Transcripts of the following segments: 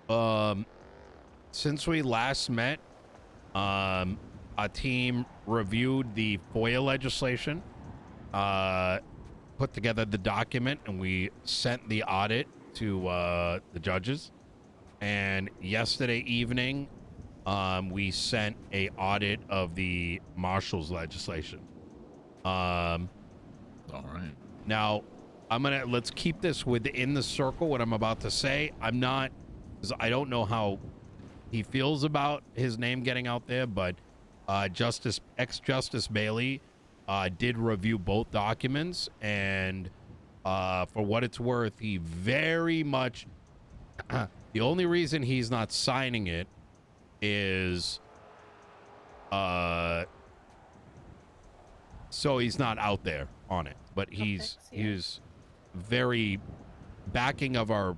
Um, since we last met, a team reviewed the FOIA legislation, put together the document, and we sent the audit to the judges. And yesterday evening, we sent a audit of the Marshals legislation. All right. Now, let's keep this within the circle. What I'm about to say, because I don't know how he feels about his name getting out there, but ex-Justice Bailey did review both documents, and for what it's worth, he very much the only reason he's not signing it is so he's not out there on it, but he's very backing of our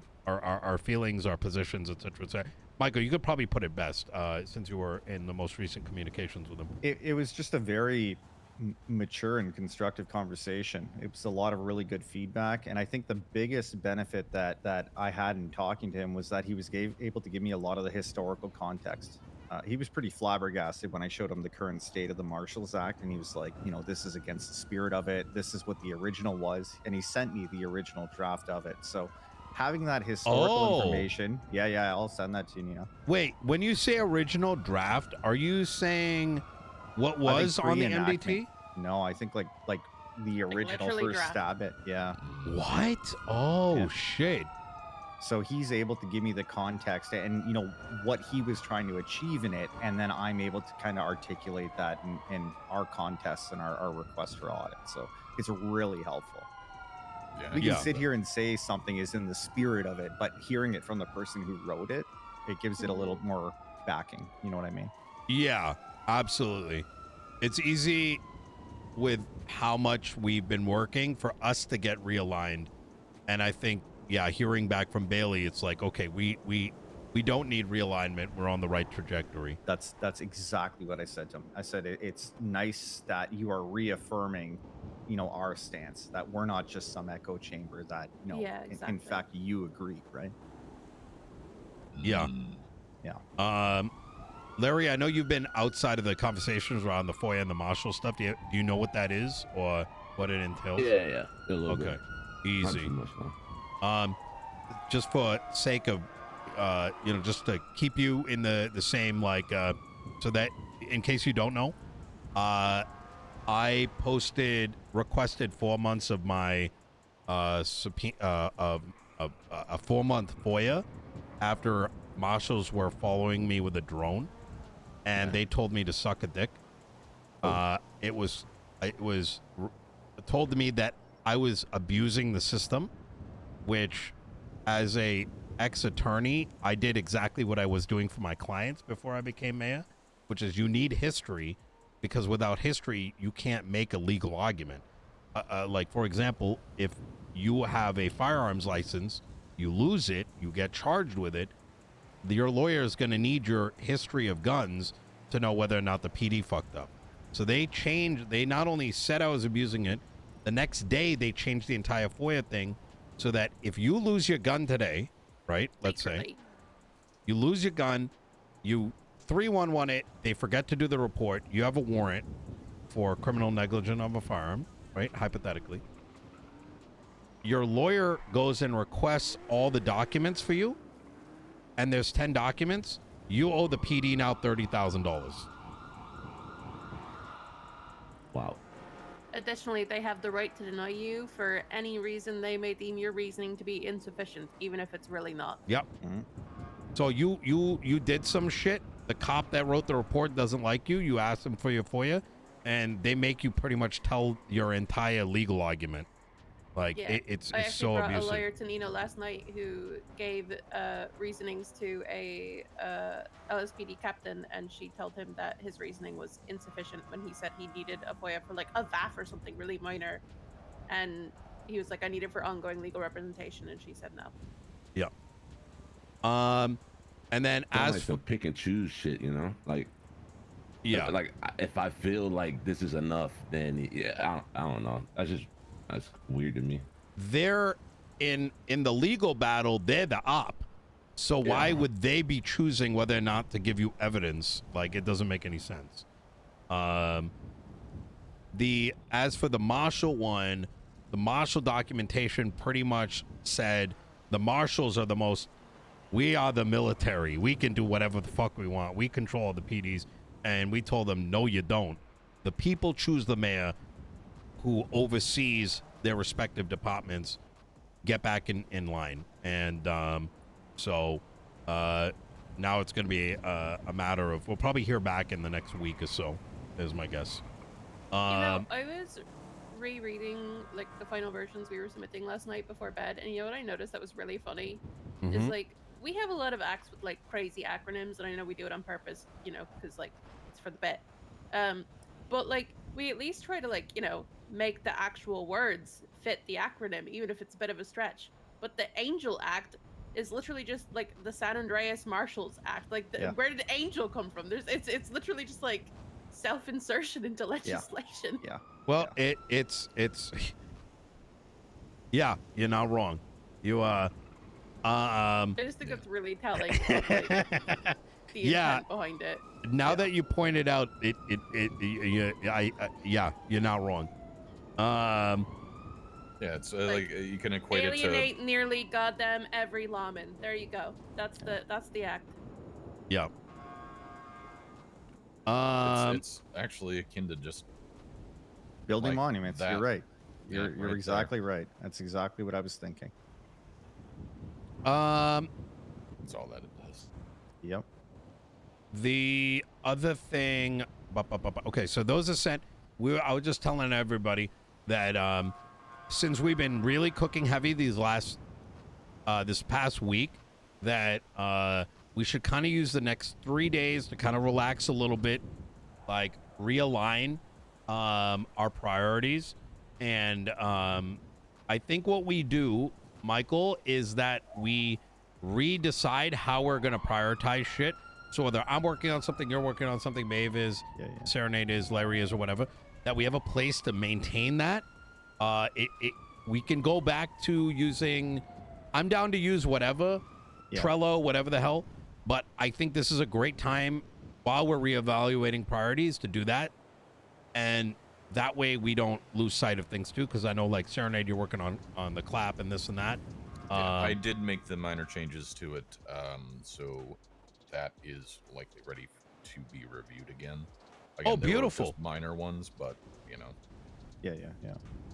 feelings, our positions, etc., etc. Michael, you could probably put it best since you were in the most recent communications with him. It was just a very mature and constructive conversation. It was a lot of really good feedback, and I think the biggest benefit that I had in talking to him was that he was able to give me a lot of the historical context. He was pretty flabbergasted when I showed him the current state of the Marshals Act, and he was like, you know, this is against the spirit of it. This is what the original was, and he sent me the original draft of it. So having that historical information, yeah, I'll send that to you, Nino. Wait, when you say original draft, are you saying what was on the MDT? No, I think like the original first stab at, yeah. What? Oh, yeah. Shit. So he's able to give me the context and, you know, what he was trying to achieve in it, and then I'm able to kind of articulate that in our contests and our request for audit. So it's really helpful. Yeah, we can sit here and say something is in the spirit of it, but hearing it from the person who wrote it, it gives it a little more backing. You know what I mean? Yeah, absolutely. It's easy with how much we've been working for us to get realigned. And I think, yeah, hearing back from Bailey, it's like, okay, we don't need realignment. We're on the right trajectory. That's exactly what I said to him. I said, it's nice that you are reaffirming, you know, our stance, that we're not just some echo chamber, that, you know, yeah, exactly. in fact, you agree, right? Yeah. Yeah. Larry, I know you've been outside of the conversations around the FOIA and the Marshall stuff. Do you know what that is or what it entails? Yeah. A little bit. Easy. Not too much, just for sake of, you know, just to keep you in the same, like, so that in case you don't know, I requested 4 months of my a 4-month FOIA after Marshals were following me with a drone, and they told me to suck a dick. It was told to me that I was abusing the system, which, as a ex-attorney, I did exactly what I was doing for my clients before I became mayor, which is you need history, because without history, you can't make a legal argument. Like, for example, if you have a firearms license, you lose it, you get charged with it, your lawyer is going to need your history of guns to know whether or not the PD fucked up. So they not only said I was abusing it, the next day they changed the entire FOIA thing so that if you lose your gun today, right, let's say, you lose your gun, you 311 it, they forget to do the report, you have a warrant for criminal negligence of a firearm, right, hypothetically. Your lawyer goes and requests all the documents for you, and there's 10 documents, you owe the PD now $30,000. Wow. Additionally, they have the right to deny you for any reason they may deem your reasoning to be insufficient, even if it's really not. Yep. Mm-hmm. So you did some shit. The cop that wrote the report doesn't like you. You ask them for your FOIA, and they make you pretty much tell your entire legal argument. Like, yeah. it's so abusive. I actually brought a lawyer to Nino last night who gave reasonings to a LSPD captain, and she told him that his reasoning was insufficient when he said he needed a FOIA for like a VAF or something really minor, and he was like, I need it for ongoing legal representation, and she said no. Yeah. And then as like for pick and choose shit, you know, like, yeah, like if I feel like this is enough, then yeah, I don't know. That's weird to me. They're in the legal battle. They're the op. So why would they be choosing whether or not to give you evidence? Like, it doesn't make any sense. As for the Marshal one, the Marshal documentation pretty much said the Marshals are we are the military. We can do whatever the fuck we want. We control the PDs. And we told them, no, you don't. The people choose the mayor who oversees their respective departments. Get back in line. And so now it's going to be a matter of, we'll probably hear back in the next week or so, is my guess. I was rereading like the final versions we were submitting last night before bed, and you know what I noticed that was really funny is like we have a lot of acts with like crazy acronyms, and I know we do it on purpose, you know, because like it's for the bit. But like we at least try to like, you know, make the actual words fit the acronym, even if it's a bit of a stretch. But the Angel Act is literally just like the San Andreas Marshals Act. Like, where did Angel come from? It's literally just like self-insertion into legislation. Yeah. Well, it's yeah, you're not wrong. You I just think it's really telling of, like, the intent behind it. Now that you pointed out yeah, you're not wrong. Yeah, it's like you can equate it to alienate nearly goddamn every lawman. There you go. That's the act. Yeah. it's actually akin to just building like monuments. that. You're right. Yeah, You're right exactly right. That's exactly what I was thinking. That's all that it does. Yep. The other thing, okay, so those are sent. I was just telling everybody that since we've been really cooking heavy this past week, that we should kind of use the next 3 days to kind of relax a little bit, like realign our priorities. And I think what we do, Michael, is that we redecide how we're going to prioritize shit. So whether I'm working on something, you're working on something, Maeve is, Serenade is, Larry is, or whatever, that we have a place to maintain that. We can go back to using, I'm down to use whatever, Trello, whatever the hell, but I think this is a great time while we're reevaluating priorities to do that. And that way we don't lose sight of things too, because I know like Serenade, you're working on the clap and this and that. I did make the minor changes to it, so that is likely ready to be reviewed again. Again, beautiful. Just minor ones, but you know. Yeah.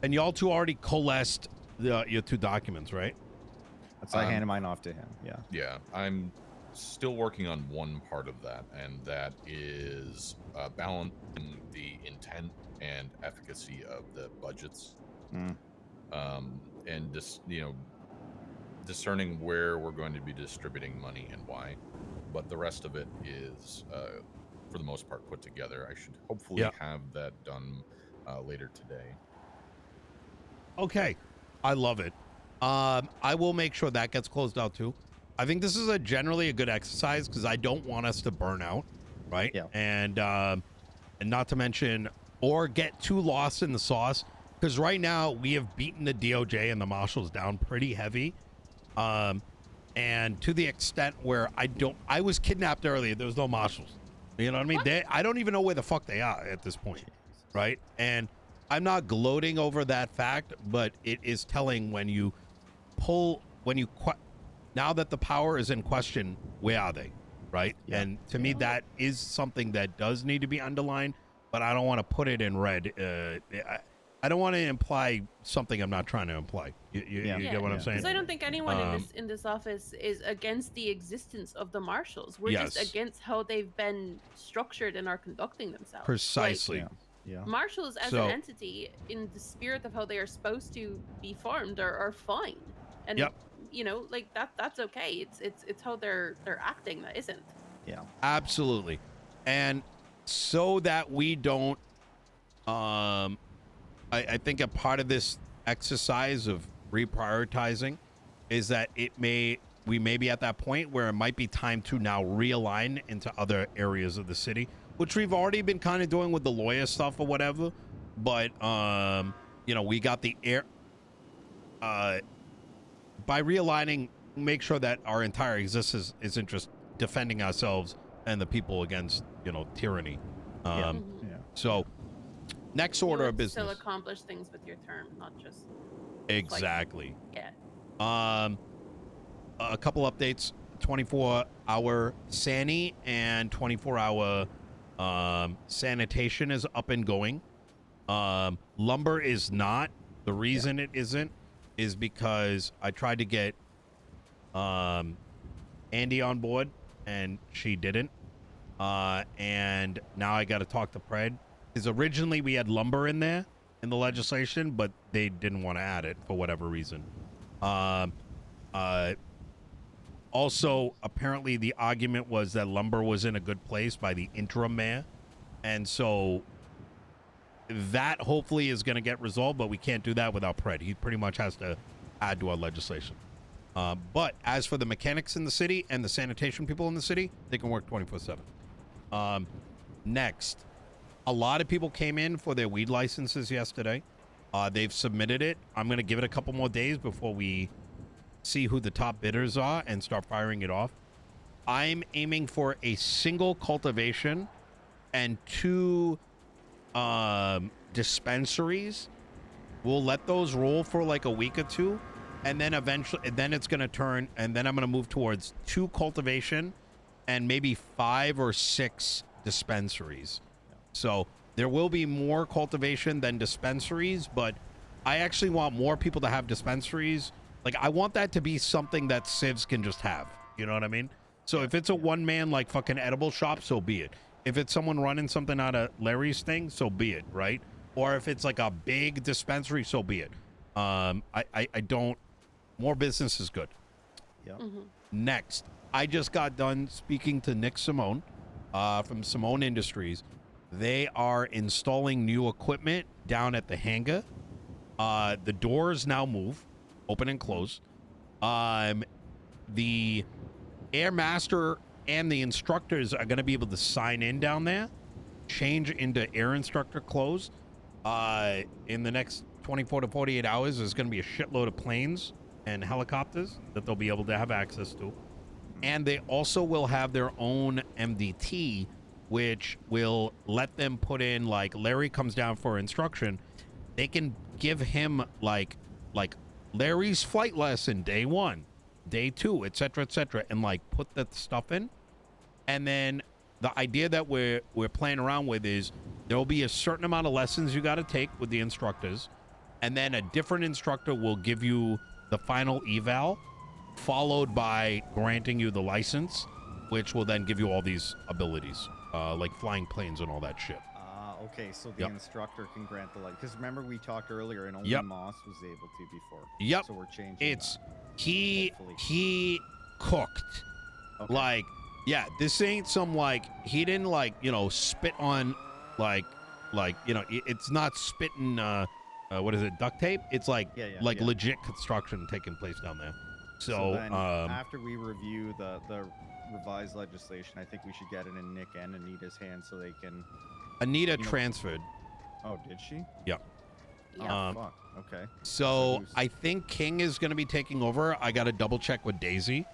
And y'all two already coalesced your two documents, right? That's I handed mine off to him. Yeah. Yeah, I'm still working on one part of that, and that is balancing the intent and efficacy of the budgets, and just discerning where we're going to be distributing money and why. But the rest of it is, for the most part, put together. I should hopefully have that done later today. Okay, I love it. I will make sure that gets closed out too. I think this is generally a good exercise because I don't want us to burn out, right? Yeah. And not to mention or get too lost in the sauce, because right now we have beaten the DOJ and the Marshals down pretty heavy. And to the extent where I was kidnapped earlier. There was no Marshals. You know what I mean? I don't even know where the fuck they are at this point, right? And I'm not gloating over that fact, but it is telling when you now that the power is in question, where are they, right? Yeah. And to me, that is something that does need to be underlined, but I don't want to put it in red. I don't want to imply something I'm not trying to imply. You get what I'm saying? Because I don't think anyone in this office is against the existence of the Marshals. We're just against how they've been structured and are conducting themselves. Precisely. Like, Marshals as an entity, in the spirit of how they are supposed to be formed, are fine. And like that's okay. It's how they're acting that isn't. Yeah. Absolutely. And so that we don't I think a part of this exercise of reprioritizing is that we may be at that point where it might be time to now realign into other areas of the city, which we've already been kind of doing with the lawyer stuff or whatever. But we got the by realigning make sure that our entire existence isn't just defending ourselves and the people against, you know, tyranny. Mhm. Yeah. So, next You order would of business. still accomplish things with your term, not just Exactly. yeah. A couple updates: 24-hour Sani and 24-hour sanitation is up and going. Lumber is not. The reason it isn't is because I tried to get Andy on board and she didn't. And now I got to talk to Pred. Because originally we had lumber in there in the legislation, but they didn't want to add it for whatever reason. Also, apparently the argument was that lumber was in a good place by the interim mayor. And so that hopefully is going to get resolved, but we can't do that without Pred. He pretty much has to add to our legislation. But as for the mechanics in the city and the sanitation people in the city, they can work 24/7. Next, a lot of people came in for their weed licenses yesterday. They've submitted it. I'm going to give it a couple more days before we see who the top bidders are and start firing it off. I'm aiming for a single cultivation and 2 dispensaries. We'll let those roll for like a week or 2, and then eventually, then it's going to turn, and then I'm going to move towards 2 cultivation and maybe 5 or 6 dispensaries. So there will be more cultivation than dispensaries, but I actually want more people to have dispensaries. Like, I want that to be something that civs can just have. You know what I mean? So if it's a one-man, like, fucking edible shop, so be it. If it's someone running something out of Larry's thing, so be it, right? Or if it's, like, a big dispensary, so be it. I don't... More business is good. Yeah. Next, I just got done speaking to Nick Simone from Simone Industries. They are installing new equipment down at the hangar. The doors now move, open and close. The Air Master and the instructors are going to be able to sign in down there, change into Air Instructor clothes. In the next 24 to 48 hours, there's going to be a shitload of planes and helicopters that they'll be able to have access to. And they also will have their own MDT, which will let them put in, like, Larry comes down for instruction. They can give him, like Larry's flight lesson, day 1, day 2, etc., and, like, put that stuff in. And then the idea that we're playing around with is there will be a certain amount of lessons you got to take with the instructors, and then a different instructor will give you the final eval, followed by granting you the license, which will then give you all these abilities, like flying planes and all that shit. Okay, so the instructor can grant the light. Because remember we talked earlier, and only Moss was able to before. Yep. So we're changing. It's that. he cooked. Okay. Like, yeah, this ain't some, like, he didn't, like, you know, spit on, like you know, it's not spitting what is it, duct tape? It's like legit construction taking place down there. So then after we review the revised legislation, I think we should get it in Nick and Anita's hands so they can. Anita transferred. Oh, did she? Yeah. Yeah. Fuck. Okay. So I think King is going to be taking over. I got to double check with Daisy.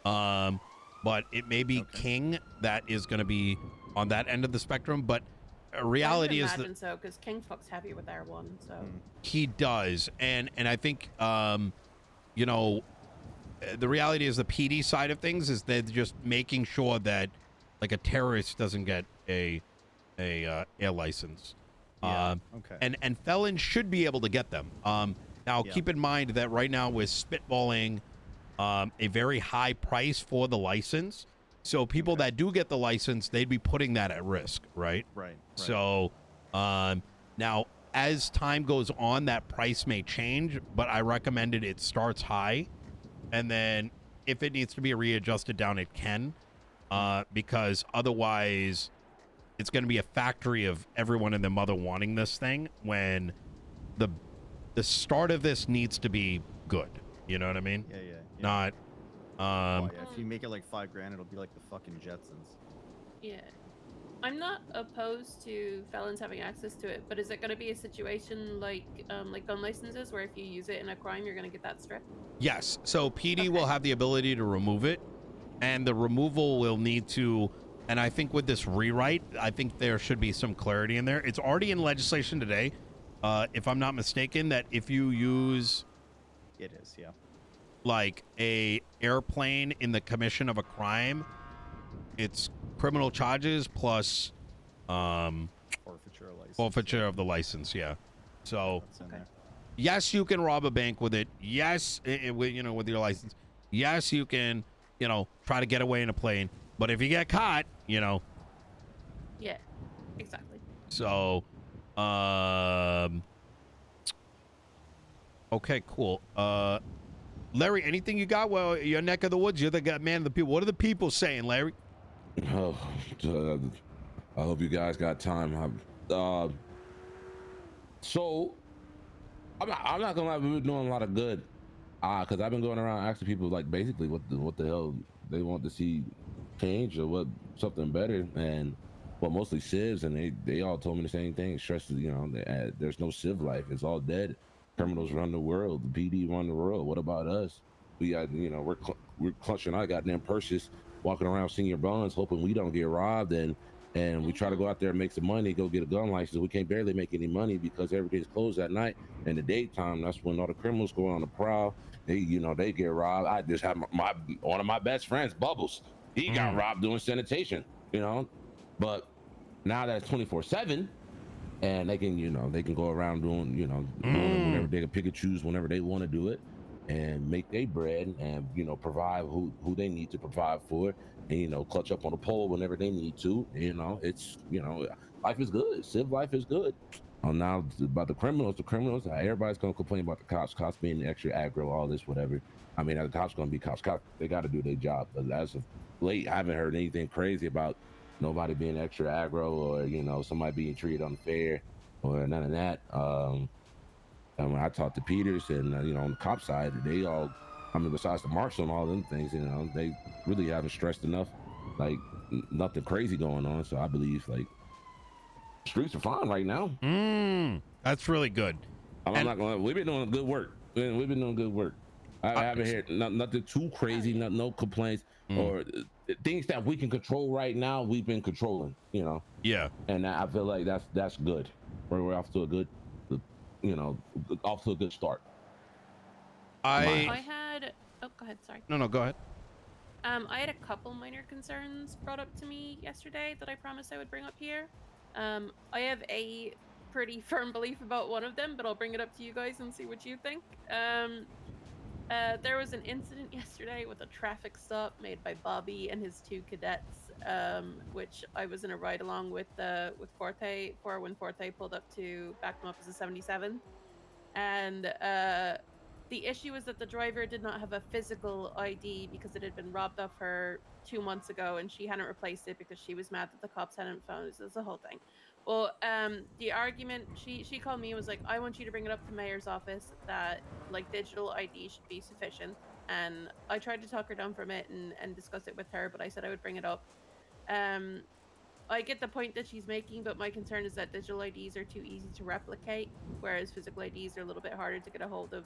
But it may be King that is going to be on that end of the spectrum. But reality is that so, because King fucks heavy with R1, so he does, and I think you know, the reality is the PD side of things is they're just making sure that, like, a terrorist doesn't get a air license. And felons should be able to get them. Now keep in mind that right now we're spitballing a very high price for the license. So people that do get the license, they'd be putting that at risk, right? Right. So now as time goes on, that price may change, but I recommended it starts high, and then if it needs to be readjusted down, it can, because otherwise it's going to be a factory of everyone and their mother wanting this thing, when the start of this needs to be good. You know what I mean? Yeah. Not if you make it like $5,000, it'll be like the fucking Jetsons. yeah. I'm not opposed to felons having access to it, but is it going to be a situation like gun licenses, where if you use it in a crime, you're going to get that stripped? Yes. So PD will have the ability to remove it, and the removal will need to. And I think with this rewrite, I think there should be some clarity in there. It's already in legislation today, if I'm not mistaken, that if you use It is, yeah. like a airplane in the commission of a crime, it's criminal charges plus Forfeiture of license. forfeiture of the license. Yeah. So That's in there. yes, you can rob a bank with it. Yes, with your license. Yes, you can, try to get away in a plane. But if you get caught, Yeah, exactly. So, okay, cool. Larry, anything you got? Well, your neck of the woods, you're the man of the people. What are the people saying, Larry? Oh, I hope you guys got time. So I'm not gonna lie, we've been doing a lot of good. Because I've been going around asking people like basically what the hell they want to see change or what something better, and mostly civs, and they all told me the same thing. Stress, there's no civ life. It's all dead. Criminals run the world. The PD run the world. What about us? We got we're clutching our goddamn purses, walking around senior bonds, hoping we don't get robbed, and we try to go out there and make some money, go get a gun license. We can't barely make any money because everything's closed at night. In the daytime, that's when all the criminals go on the prowl. They get robbed. I just have one of my best friends, Bubbles. He got robbed doing sanitation, but now that's 24/7, and they can go around doing it whenever they can pick and choose whenever they want to do it, and make their bread, and provide who they need to provide for, and clutch up on the pole whenever they need to. It's life is good. Civ life is good. Now about the criminals, everybody's gonna complain about the cops being extra aggro, all this, whatever. I mean, the cops gonna be cops. They got to do their job. But as of late, I haven't heard anything crazy about nobody being extra aggro or somebody being treated unfair or none of that. And when I talked to Peters and on the cop side, they all, besides the marshal and all them things, they really haven't stressed enough, like nothing crazy going on. So I believe like streets are fine right now. That's really good. I'm not gonna. We've been doing good work. We've been doing good work. I haven't heard nothing too crazy. No complaints or things that we can control right now. We've been controlling. Yeah. And I feel like that's good. We're off to a good, off to a good start. I had. Oh, go ahead. Sorry. No, go ahead. I had a couple minor concerns brought up to me yesterday that I promised I would bring up here. I have a pretty firm belief about one of them, but I'll bring it up to you guys and see what you think. There was an incident yesterday with a traffic stop made by Bobby and his two cadets, which I was in a ride along with Forte when Forte pulled up to back them up as a 77. And the issue was that the driver did not have a physical ID because it had been robbed off her 2 months ago, and she hadn't replaced it because she was mad that the cops hadn't found it. So it's the whole thing. Well, the argument, she called me and was like, I want you to bring it up to mayor's office that like digital ID should be sufficient. And I tried to talk her down from it and discuss it with her, but I said I would bring it up. I get the point that she's making, but my concern is that digital IDs are too easy to replicate, whereas physical IDs are a little bit harder to get a hold of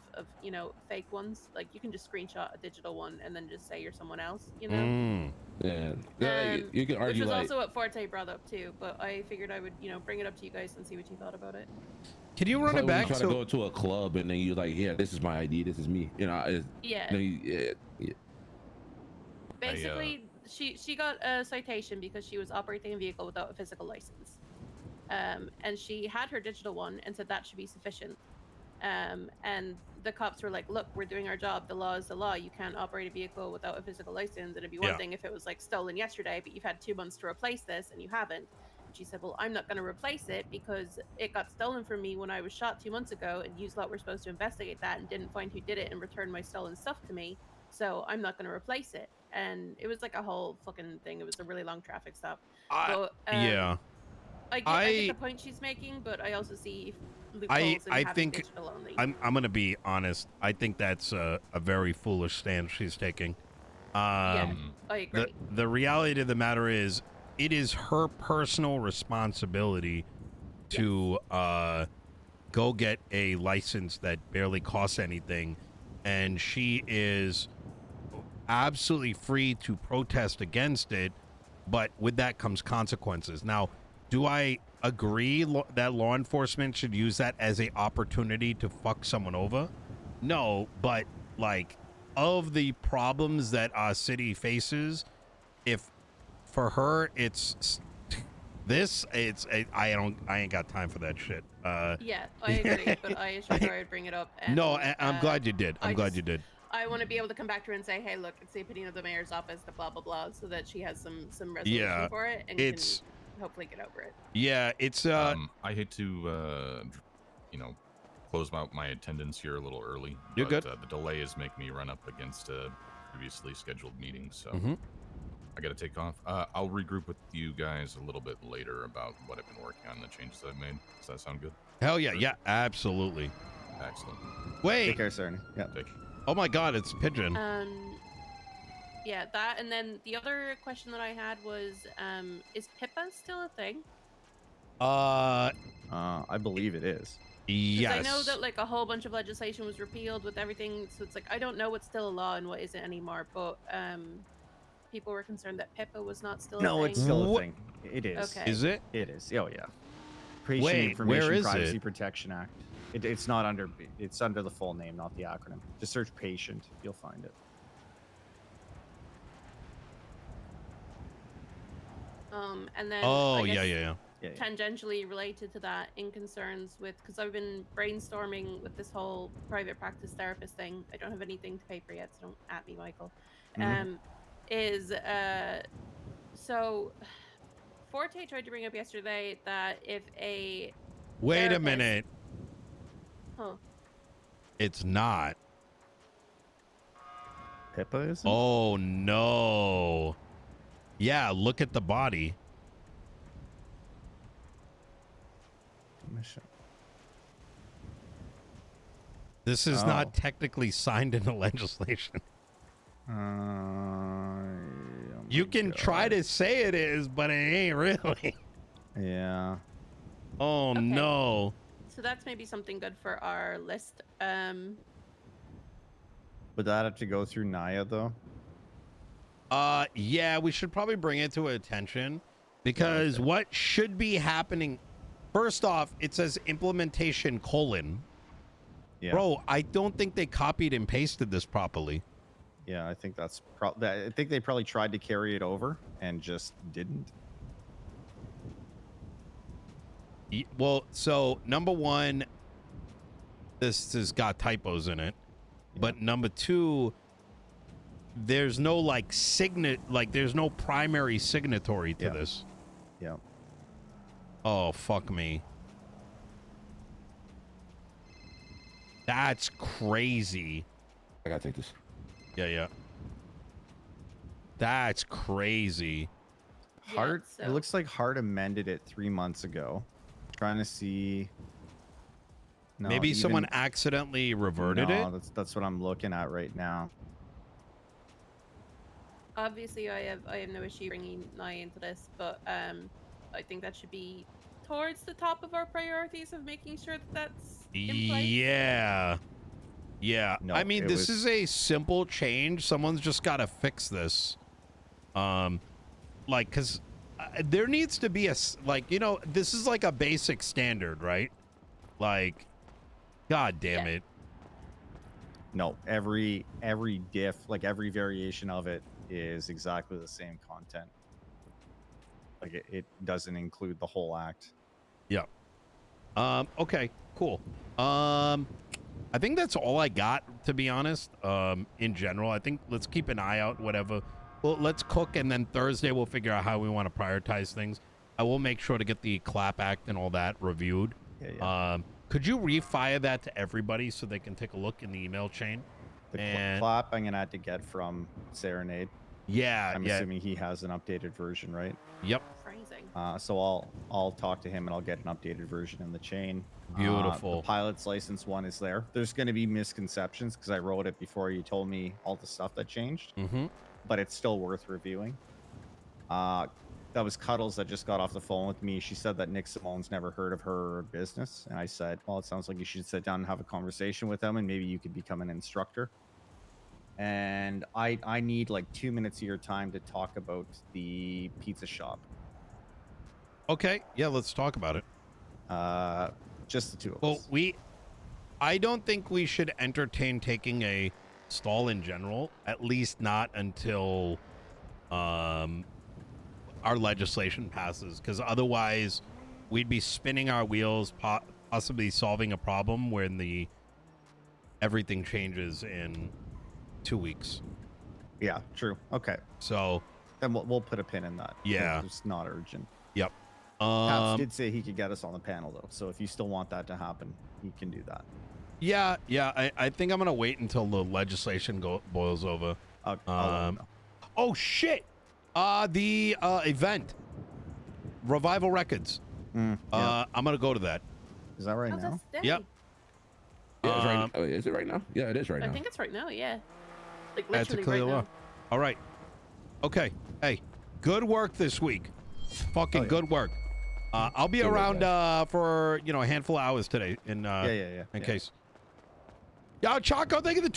fake ones. Like you can just screenshot a digital one and then just say you're someone else, Yeah, you can argue, which was like, also what Forte brought up too, but I figured I would, bring it up to you guys and see what you thought about it. Can you run it back? Try to go to a club and then you like, yeah, this is my ID, this is me. Yeah. Basically, she got a citation because she was operating a vehicle without a physical license, and she had her digital one and said that should be sufficient. And the cops were like, "Look, we're doing our job. The law is the law. You can't operate a vehicle without a physical license. And it'd be one thing if it was like stolen yesterday, but you've had 2 months to replace this and you haven't." And she said, "Well, I'm not going to replace it because it got stolen from me when I was shot 2 months ago, and you lot were supposed to investigate that and didn't find who did it and return my stolen stuff to me. So I'm not going to replace it." And it was like a whole fucking thing. It was a really long traffic stop. I get the point she's making, but I also see loopholes in having digital only. I'm going to be honest. I think that's a very foolish stand she's taking. Yeah, I agree. The reality of the matter is, it is her personal responsibility to go get a license that barely costs anything and she is absolutely free to protest against it, but with that comes consequences. Now, do I agree that law enforcement should use that as a opportunity to fuck someone over? No, but like, of the problems that our city faces, if for her it's this, I ain't got time for that shit. Yeah, I agree, but I assured her I would bring it up. And, No, I'm glad you did. I'm glad you did. I want to be able to come back to her and say, hey, look, it's the opinion of the mayor's office, the blah blah blah, so that she has some resolution Yeah, for it and it's can hopefully get over it. yeah, it's I hate to close my attendance here a little early. You're but, good. The delay is making me run up against a previously scheduled meeting, so I got to take off. I'll regroup with you guys a little bit later about what I've been working on, the changes I've made. Does that sound good? Hell yeah, yeah, absolutely. Excellent. Wait. Take care, sir. Yeah. Oh my God, it's Pigeon. Yeah, that, and then the other question that I had was, is PIPA still a thing? I believe it is. Yes. I know that like a whole bunch of legislation was repealed with everything, so it's like I don't know what's still a law and what isn't anymore. But people were concerned that PIPA was not still. No, a thing. it's still a thing. It is. Okay. Is it? It is. Oh yeah. Patient Wait, Information where is Privacy it? Protection Act. It's not under. It's under the full name, not the acronym. Just search patient. You'll find it. And then Oh I guess yeah. Yeah. tangentially related to that, in concerns with, because I've been brainstorming with this whole private practice therapist thing. I don't have anything to paper yet, so don't at me, Michael. So Forte tried to bring up yesterday that if a Wait a therapist- minute. Huh. It's not. HIPAA is. Oh no. Yeah, look at the body. This is not technically signed into legislation. You can try to say it is, but it ain't really. Yeah. Oh Okay. no. So that's maybe something good for our list. Would that have to go through Naya though? Yeah, we should probably bring it to attention, because what should be happening, first off, it says implementation : Yeah. bro, I don't think they copied and pasted this properly. Yeah, I think that's I think they probably tried to carry it over and just didn't. Well, so number one, this has got typos in it, but number two, there's no like there's no primary signatory to this. Yeah. Oh, fuck me. That's crazy. I gotta take this. Yeah. That's crazy. Hart. It looks like Hart amended it 3 months ago. Trying to see. No, Maybe someone even- accidentally reverted it. No, that's what I'm looking at right now. Obviously, I have no issue bringing Naya into this, but I think that should be towards the top of our priorities of making sure that that's in place. Yeah. No, I mean, it this was- is a simple change. Someone's just got to fix this. Like, because there needs to be this is like a basic standard, right? Like, god damn it. No, every diff, like every variation of it, is exactly the same content. Like it doesn't include the whole act. Yeah. Okay, cool. I think that's all I got, to be honest. In general, I think let's keep an eye out, whatever. Well, let's cook, and then Thursday we'll figure out how we want to prioritize things. I will make sure to get the clap act and all that reviewed. Yeah. Could you refire that to everybody so they can take a look in the email chain? The clap I'm gonna have to get from Serenade. Yeah, I'm assuming he has an updated version, right? Yep. Phrasing. So I'll talk to him and I'll get an updated version in the chain. Beautiful. The pilot's license one is there. There's going to be misconceptions because I wrote it before you told me all the stuff that changed. Mm-hmm. But it's still worth reviewing. that was Cuddles that just got off the phone with me. She said that Nick Simone's never heard of her business, and I said, well, it sounds like you should sit down and have a conversation with them, and maybe you could become an instructor. And I need like 2 minutes of your time to talk about the pizza shop. Okay, yeah, let's talk about it. Just the two of Well, us. I don't think we should entertain taking a stall in general, at least not until our legislation passes, because otherwise we'd be spinning our wheels, possibly solving a problem when everything changes in 2 weeks. Yeah, true. Okay. So Then we'll put a pin in that. Yeah. It's not urgent. yep. Paps did say he could get us on the panel, though. So if you still want that to happen, he can do that. Yeah, I think I'm gonna wait until the legislation boils over. I'll let him know. Oh shit! The event, Revival Records. Yeah. I'm gonna go to that. Is that right Oh, now? that's today. Yep. Yeah, it's right. Oh, is it right now? Yeah, it is right I now. think it's right now. Yeah. Like That's a literally clear right law. now. All right. Okay. Hey, good work this week. Fucking good work. I'll be Good work, around for a handful of hours today in Yeah. case. Yeah, Choco, thank you.